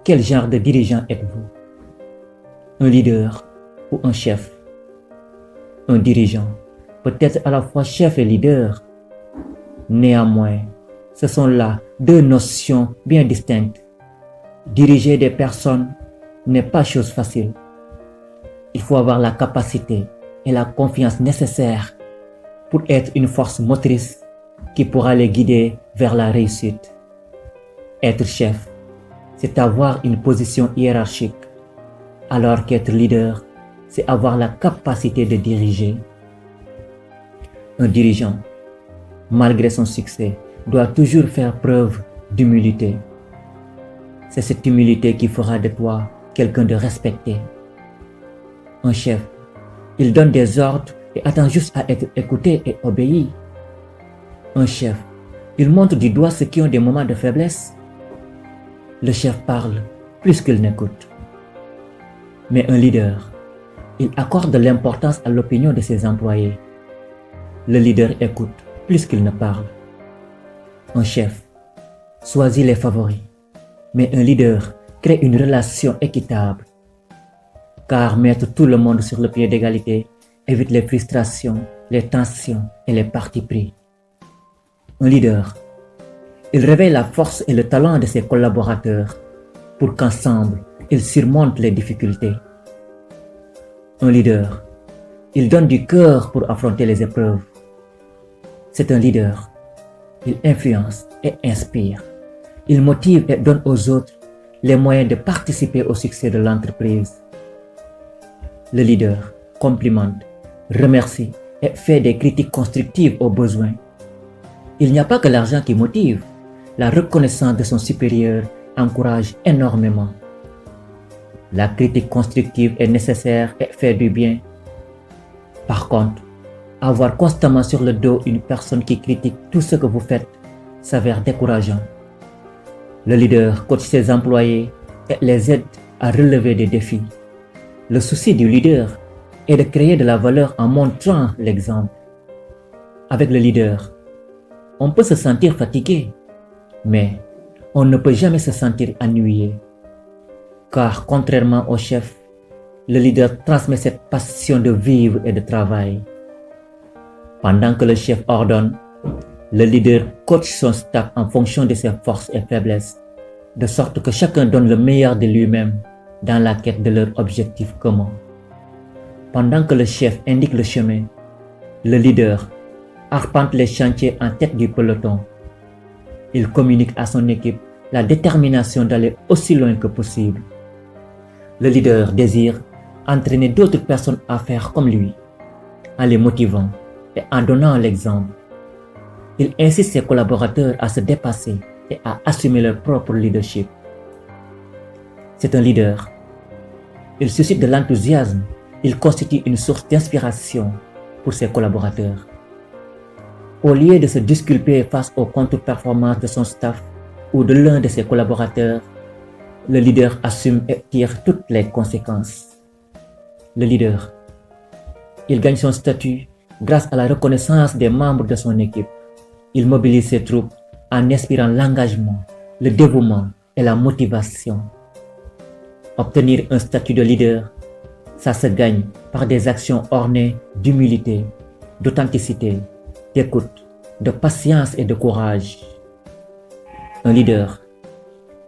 Quel genre de dirigeant êtes-vous? Un leader ou un chef? Un dirigeant peut être à la fois chef et leader. Néanmoins, ce sont là deux notions bien distinctes. Diriger des personnes n'est pas chose facile. Il faut avoir la capacité et la confiance nécessaires pour être une force motrice qui pourra les guider vers la réussite. Être chef, c'est avoir une position hiérarchique, alors qu'être leader, c'est avoir la capacité de diriger. Un dirigeant, malgré son succès, doit toujours faire preuve d'humilité. C'est cette humilité qui fera de toi quelqu'un de respecté. Un chef, il donne des ordres et attend juste à être écouté et obéi. Un chef, il montre du doigt ceux qui ont des moments de faiblesse. Le chef parle plus qu'il n'écoute. Mais un leader, il accorde de l'importance à l'opinion de ses employés. Le leader écoute plus qu'il ne parle. Un chef choisit les favoris, mais un leader crée une relation équitable. Car mettre tout le monde sur le pied d'égalité évite les frustrations, les tensions et les partis pris. Un leader, il réveille la force et le talent de ses collaborateurs pour qu'ensemble, ils surmontent les difficultés. Un leader, il donne du cœur pour affronter les épreuves. C'est un leader, il influence et inspire. Il motive et donne aux autres les moyens de participer au succès de l'entreprise. Le leader complimente, remercie et fait des critiques constructives aux besoins. Il n'y a pas que l'argent qui motive. La reconnaissance de son supérieur encourage énormément. La critique constructive est nécessaire et fait du bien. Par contre, avoir constamment sur le dos une personne qui critique tout ce que vous faites s'avère décourageant. Le leader coach ses employés et les aide à relever des défis. Le souci du leader est de créer de la valeur en montrant l'exemple. Avec le leader, on peut se sentir fatigué, mais on ne peut jamais se sentir ennuyé. Car contrairement au chef, le leader transmet cette passion de vivre et de travail. Pendant que le chef ordonne, le leader coach son staff en fonction de ses forces et faiblesses, de sorte que chacun donne le meilleur de lui-même dans la quête de leur objectif commun. Pendant que le chef indique le chemin, le leader arpente les chantiers en tête du peloton. Il communique à son équipe la détermination d'aller aussi loin que possible. Le leader désire entraîner d'autres personnes à faire comme lui, en les motivant et en donnant l'exemple. Il incite ses collaborateurs à se dépasser et à assumer leur propre leadership. C'est un leader. Il suscite de l'enthousiasme. Il constitue une source d'inspiration pour ses collaborateurs. Au lieu de se disculper face aux contre-performances de son staff ou de l'un de ses collaborateurs, le leader assume et tire toutes les conséquences. Le leader, il gagne son statut grâce à la reconnaissance des membres de son équipe. Il mobilise ses troupes en inspirant l'engagement, le dévouement et la motivation. Obtenir un statut de leader, ça se gagne par des actions ornées d'humilité, d'authenticité, d'écoute, de patience et de courage. Un leader,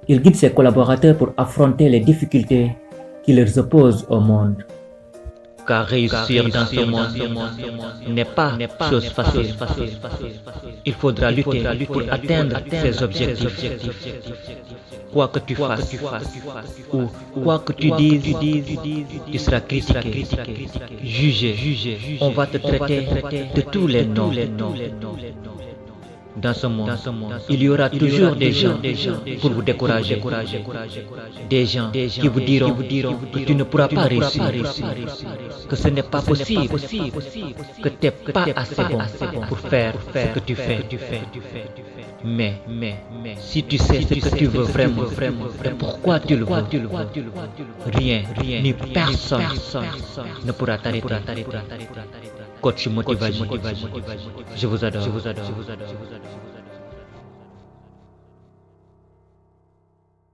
il guide ses collaborateurs pour affronter les difficultés qui leur opposent au monde. Car réussir dans ce monde n'est pas chose facile. Il faudra lutter pour atteindre ses objectifs. Quoi que tu fasses ou quoi que tu dises, tu seras critiqué, jugé. On va te traiter de tous les noms. Dans ce monde, il y aura toujours des gens pour vous décourager. Des gens qui vous diront que tu ne pourras pas réussir, que ce n'est pas possible, que tu n'es pas assez bon pour faire ce que tu fais. Mais si tu sais ce que tu veux vraiment et pourquoi tu le veux, rien ni personne ne pourra t'arrêter. Coach Motivation, je vous adore.